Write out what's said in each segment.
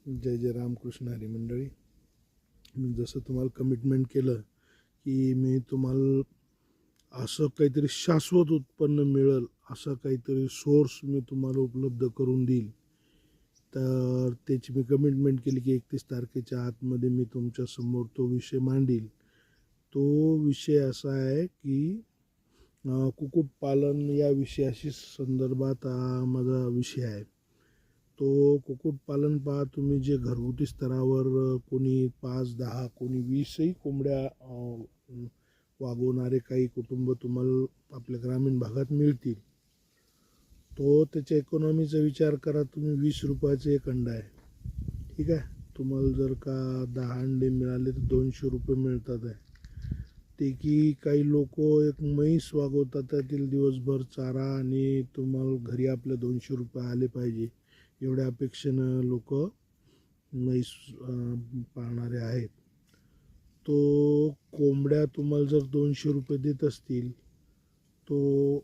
जय जय रामकृष्ण हरी मंडळी. मी जसं तुम्हाला कमिटमेंट केलं की मी तुम्हाला असं काहीतरी शाश्वत उत्पन्न मिळेल, असं काहीतरी सोर्स मी तुम्हाला उपलब्ध करून देईल, तर त्याची मी कमिटमेंट केली की 31 तारखेच्या आतमध्ये मी तुमच्यासमोर तो विषय मांडील. तो विषय असा आहे की कुक्कुटपालन या विषयाशी संदर्भात माझा विषय आहे. तो कुक्कुटपालन पहा, तुम्ही जे घरगुती स्तरावर कोणी 5-10 कोणी 20ही कोंबड्या वागवणारे काही कुटुंब तुम्हाला आपल्या ग्रामीण भागात मिळतील. तो त्याच्या इकॉनॉमीचा विचार करा. तुम्ही 20 रुपयाचं एक अंडा आहे, ठीक आहे. तुम्हाला जर का 10 अंडे मिळाले तर 200 रुपये मिळतात आहे. ते की काही लोक एक म्हैस वागवतात, त्यातील दिवसभर चारा आणि तुम्हाला घरी आपल्या 200 रुपये आले पाहिजे एवढ्या अपेक्षेनं लोक म्हैस पाळणारे आहेत. तो कोंबड्या तुम्हाला जर 200 रुपये देत असतील, तो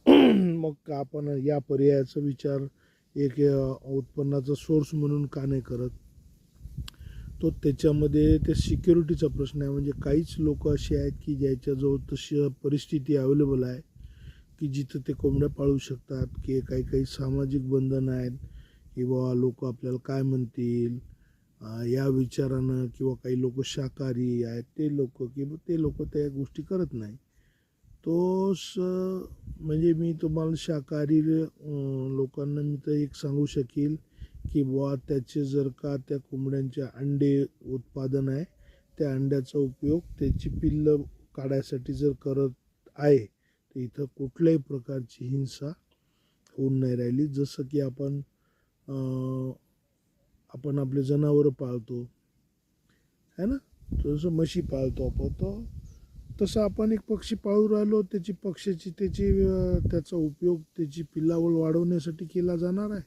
मग आपण या पर्यायाचा विचार एक उत्पन्नाचा सोर्स म्हणून का नाही करत. तो त्याच्यामध्ये ते सिक्युरिटीचा प्रश्न आहे. म्हणजे काहीच लोक असे आहेत की ज्याच्याजवळ तशी परिस्थिती अवेलेबल आहे की जिथं ते कोंबड्या पाळू शकतात, की काही काही सामाजिक बंधनं आहेत की बाबा लोक आपल्याला काय म्हणतील या विचारानं, किंवा काही लोक शाकाहारी आहेत ते लोक त्या गोष्टी करत नाही. तो म्हणजे मी तुम्हाला शाकाहारी लोकांना मी तर एक सांगू शकेल की बुवा त्याचे जर का त्या कोंबड्यांचे अंडे उत्पादन आहे, त्या अंड्याचा उपयोग त्याची पिल्लं काढायसाठी जर करत आहे तर इथं कुठल्याही प्रकारची हिंसा होऊन नाही राहिली. जसं की आपण आपले जनावरं पाळतो है ना, जसं म्हशी पाळतो आपण, तो तसं आपण एक पक्षी पाळू राहिलो. त्याची त्याचा उपयोग त्याची पिल्लावळ वाढवण्यासाठी केला जाणार आहे.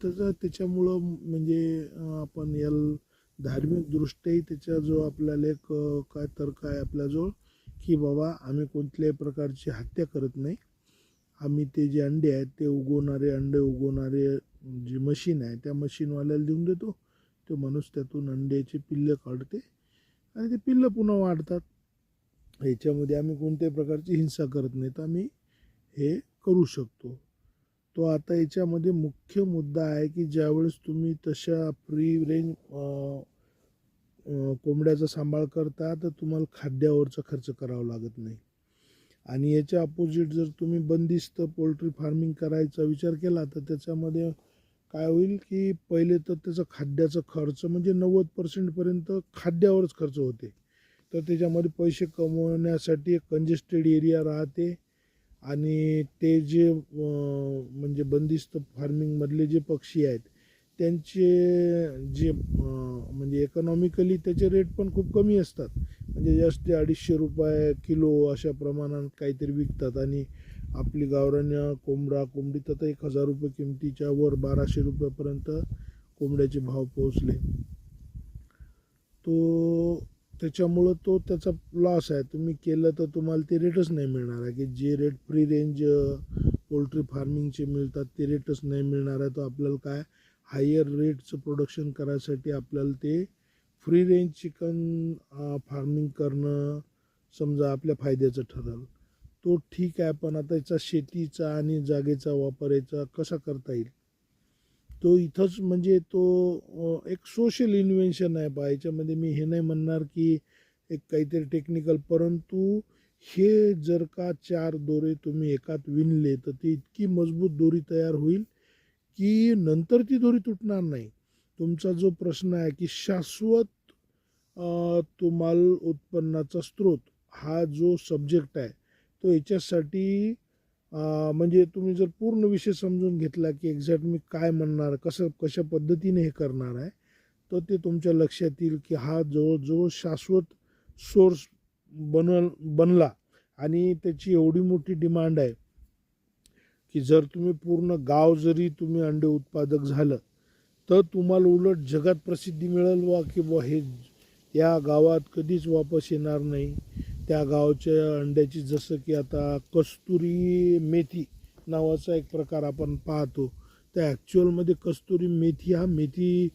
तर त्याच्यामुळं म्हणजे आपण याला धार्मिकदृष्ट्याही त्याच्याजवळ आपल्याला एक काय तर्क आहे आपल्याजवळ की बाबा आम्ही कोणत्याही प्रकारची हत्या करत नाही. आम्ही ते जे अंडे आहेत ते अंडे उगवणारे जी मशीन आहे त्या मशीनवाल्याला देऊन देतो. तो माणूस त्यातून अंड्याचे पिल्लं काढते आणि ते पिल्लं पुन्हा वाढतात. ह्याच्यामध्ये आम्ही कोणत्याही प्रकारची हिंसा करत नाही, तर आम्ही हे करू शकतो. तो आता याच्यामध्ये मुख्य मुद्दा आहे की ज्यावेळेस तुम्ही तशा फ्री रेंज कोंबड्याचा सांभाळ करता तर तुम्हाला खाद्यावरचा खर्च करावा लागत नाही. आणि याच्या अपोजिट जर तुम्ही बंदिस्त पोल्ट्री फार्मिंग करायचा विचार केला तर त्याच्यामध्ये काय होईल की पहिले तर त्याचा खाद्याचा खर्च म्हणजे 90% खाद्यावरच खर्च होते. तर त्याच्यामध्ये पैसे कमवण्यासाठी एक कंजेस्टेड एरिया राहते आणि ते जे म्हणजे बंदिस्त फार्मिंगमधले जे पक्षी आहेत त्यांचे जे म्हणजे इकॉनॉमिकली त्याचे रेट पण खूप कमी असतात. म्हणजे जास्त 250 रुपये किलो अशा प्रमाणात काहीतरी विकतात. आणि आपली गावरान कोंबडी तर 1000 रुपये किमतीच्या वर 1200 रुपयापर्यंत कोंबड्याचे भाव पोहोचले. त्याच्यामुळं त्याचा लॉस आहे. तुम्ही केलं तर तुम्हाला ते रेटच नाही मिळणार आहे की जे रेट फ्री रेंज पोल्ट्री फार्मिंगचे मिळतात ते रेटच नाही मिळणार आहे. तर आपल्याला काय हायर रेटचं प्रोडक्शन करायसाठी आपल्याला ते फ्री रेंज चिकन फार्मिंग करणं समजा आपल्या फायद्याचं ठरेल. तो ठीक आहे, पण आता याचा शेतीचा आणि जागेचा वापर याचा कसा करता येईल तो इथंच म्हणजे तो एक सोशल इन्व्हेन्शन आहे बा. याच्यामध्ये मी हे नाही म्हणणार की एक काहीतरी टेक्निकल, परंतु हे जर का 4 दोरे तुम्ही एकात विणले तर ती इतकी मजबूत दोरी तयार होईल की नंतर ती दोरी तुटणार नाही. तुमचा जो प्रश्न आहे की शाश्वत तुम्हाला उत्पन्नाचा स्रोत हा जो सब्जेक्ट आहे तो याच्यासाठी म्हणजे तुम्ही जर पूर्ण विषय समजून घेतला की एक्झॅक्ट मी काय म्हणणार, कशा पद्धतीने हे करणार आहे, तर ते तुमच्या लक्षात येईल की हा जवळजवळ शाश्वत सोर्स बनला. आणि त्याची एवढी मोठी डिमांड आहे की जर तुम्ही पूर्ण गाव जरी तुम्ही अंडे उत्पादक झालं तर तुम्हाला उलट जगात प्रसिद्धी मिळेल वा की बुवा हे या गावात कधीच वापस येणार नाही. त्या गावच्या अंड्याची जसं की आता कस्तुरी मेथी नावाचा एक प्रकार आपण पाहतो. त्या ॲक्च्युअलमध्ये कस्तुरी मेथी हा मेथी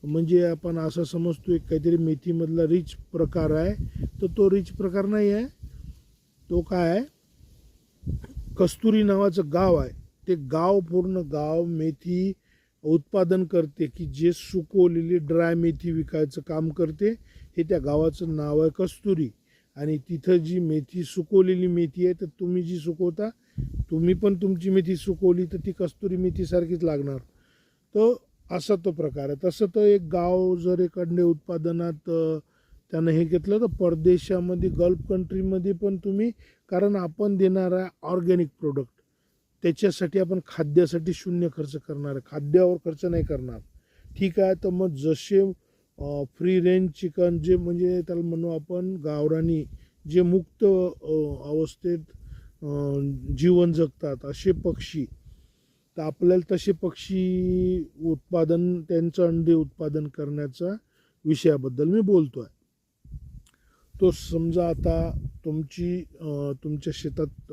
म्हणजे आपण असं समजतोय काहीतरी मेथीमधला रिच प्रकार आहे, तर तो रिच प्रकार नाही आहे. तो काय आहे, कस्तुरी नावाचं गाव आहे. ते गाव, पूर्ण गाव मेथी उत्पादन करते, की जे सुकवलेली ड्राय मेथी विकायचं काम करते. हे त्या गावाचं नाव आहे कस्तुरी. आणि तिथं जी मेथी, सुकवलेली मेथी आहे, तर तुम्ही जी सुकवता, तुम्ही पण तुमची मेथी सुकवली तर ती कस्तुरी मेथीसारखीच लागणार. तो असा तो प्रकार आहे. तसं तर एक गाव जर एखाद्या उत्पादनात त्यानं हे घेतलं, तर परदेशामध्ये, गल्फ कंट्रीमध्ये पण तुम्ही, कारण आपण देणारा ऑर्गॅनिक प्रोडक्ट, त्याच्यासाठी आपण खाद्यासाठी शून्य खर्च करणार आहे, खाद्यावर खर्च नाही करणार. ठीक आहे, तर मग जसे फ्री रेंज चिकन, जे म्हणजे त्याला म्हणू आपण गावरानी, जे मुक्त अवस्थेत जीवन जगतात असे पक्षी, तर आपल्याला तसे पक्षी उत्पादन, त्यांचं अंडे उत्पादन करण्याचा विषयाबद्दल मी बोलतो आहे. तो समजा आता तुमच्या शेतात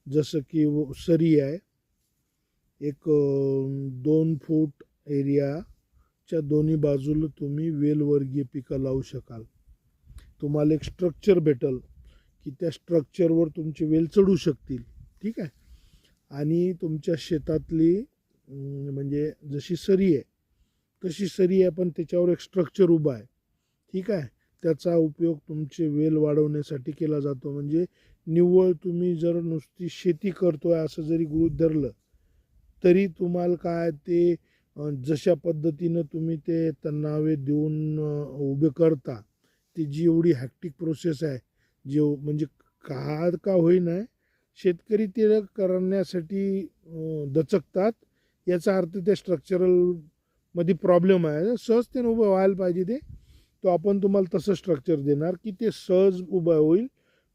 जसं की सरी आहे, एक 2 फूट एरियाच्या दोन्ही बाजूला तुम्ही वेलवर्गीय पिकं लावू शकाल. तुम्हाला एक स्ट्रक्चर भेटल, की त्या स्ट्रक्चरवर तुमचे वेल चढू शकतील. ठीक आहे. आणि तुमच्या शेतातली म्हणजे जशी सरी आहे तशी सरी आहे, पण त्याच्यावर एक स्ट्रक्चर उभा आहे. ठीक आहे. त्याचा उपयोग तुमचे वेल वाढवण्यासाठी केला जातो. म्हणजे निव्वळ तुम्ही जर नुसती शेती करतोय असं जरी गृहीत धरलं, तरी तुम्हाला काय ते जशा पद्धतीनं तुम्ही ते तणावे देऊन उभे करता, ती जी एवढी हॅक्टिक प्रोसेस आहे, जे म्हणजे का होईना शेतकरी ते करण्यासाठी दचकतात. याचा अर्थ त्या स्ट्रक्चरलमध्ये प्रॉब्लेम आहे. सहज ते उभं व्हायला पाहिजे ते, तो आपण तुम्हाला तसं स्ट्रक्चर देणार की ते सहज उभं होईल,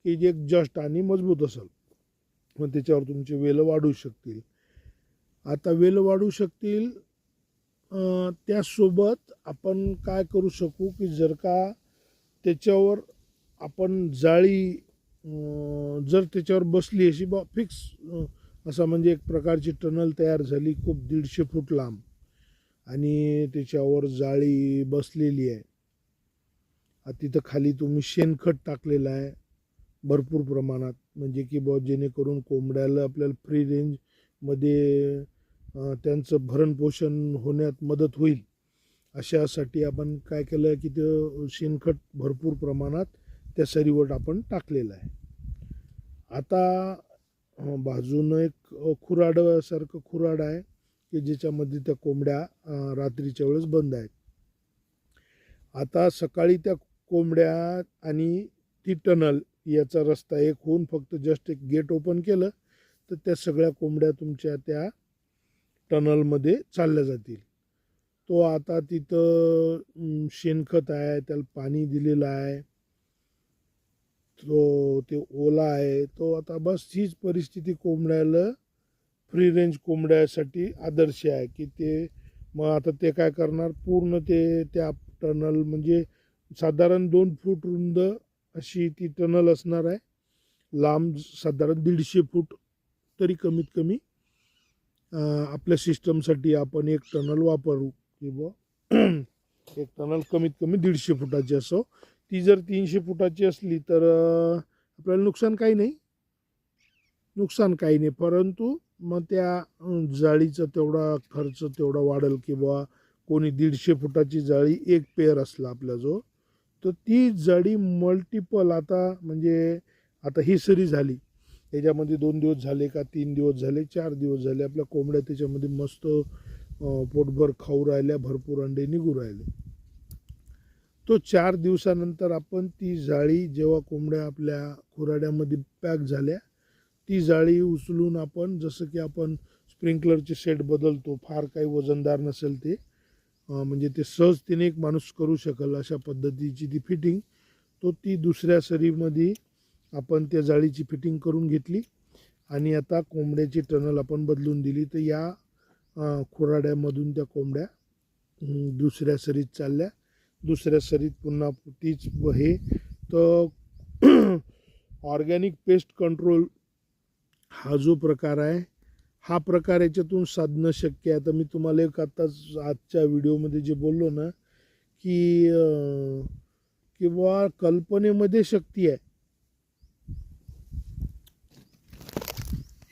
की जे जस्ट आणि मजबूत असेल, मग त्याच्यावर तुमचे वेल वाढू शकतील. आता वेल वाढू शकतील, त्यासोबत आपण काय करू शकू, की जर का त्याच्यावर आपण जाळी जर त्याच्यावर बसली अशी फिक्स, असा म्हणजे एक प्रकारची टनल तयार झाली खूप 150 फूट लांब, आणि त्याच्यावर जाळी बसलेली आहे. तिथं खाली तुम्ही शेणखत टाकलेलं आहे भरपूर प्रमाणात, म्हणजे की जेणेकरून कोंबड्याला आपल्याला फ्री रेंजमध्ये त्यांचं भरणपोषण होण्यात मदत होईल. अशासाठी आपण काय केलं आहे, की ते शेणखत भरपूर प्रमाणात त्या सरीवर आपण टाकलेलं आहे. आता बाजूनं एक खुराडासारखं खुराड आहे, की ज्याच्यामध्ये त्या कोंबड्या रात्रीच्या वेळेस बंद आहेत. आता सकाळी त्या कोंबड्या आणि ती टनल याचा रस्ता एक होऊन फक्त जस्ट एक गेट ओपन केलं, तर त्या सगळ्या कोंबड्या तुमच्या त्या टनलमध्ये चालल्या जातील. तो आता तिथं शेणखत आहे, त्याला पाणी दिलेलं आहे, तो ते ओला आहे. तो आता बस हीच परिस्थिती कोंबड्याला, फ्री रेंज कोंबड्यासाठी आदर्श आहे, की ते मग आता ते काय करणार, पूर्ण ते त्या टनल, म्हणजे साधारण 2 फूट रुंद अशी ती टनल असणार आहे, लांब साधारण 150 फूट तरी कमीत कमी आपल्या सिस्टमसाठी आपण एक टनल वापरू, किंवा एक टनल कमीत कमी 150 फुटाची असो. ती जर 300 फुटाची असली तर आपल्याला नुकसान काही नाही, परंतु मग त्या जाळीचा तेवढा खर्च तेवढा वाढेल, किंवा कोणी 150 फुटाची जाळी एक पेअर असला आपल्याजवळ, तर ती जाळी मल्टिपल, आता म्हणजे आता ही सरी झाली, त्याच्यामध्ये 2 दिवस झाले का 3 दिवस झाले, 4 दिवस झाले, आपल्या कोंबड्या त्याच्यामध्ये मस्त पोटभर खाऊ राहिल्या, भरपूर अंडे निघू राहिले. तो 4 दिवसानंतर आपण ती जाळी, जेव्हा कोंबड्या आपल्या खुराड्यामध्ये पॅक झाल्या, ती जाळी उचलून आपण, जसं की आपण स्प्रिंकलरचे सेट बदलतो, फार काही वजनदार नसेल ते, म्हणजे ते सहजतेने एक माणूस करू शकेल अशा पद्धतीची ती फिटिंग, तो ती दुसऱ्या सरीमध्ये आपण त्या जाळीची फिटिंग करून घेतली. आणि आता कोंबड्याची टनल आपण बदलून दिली, तर या खुराड्यामधून त्या कोंबड्या दुसऱ्या सरीत चालल्या. दुसऱ्या सरीत पुन्हा तीच हे. तर ऑर्गॅनिक पेस्ट कंट्रोल हा जो प्रकार आहे, हा प्रकार याच्यातून साधणं शक्य आहे. आता मी तुम्हाला एक आताच आजच्या व्हिडिओमध्ये जे बोललो ना की किंवा कल्पनेमध्ये शक्ती आहे.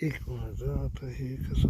एक मिनिट आता हे कसं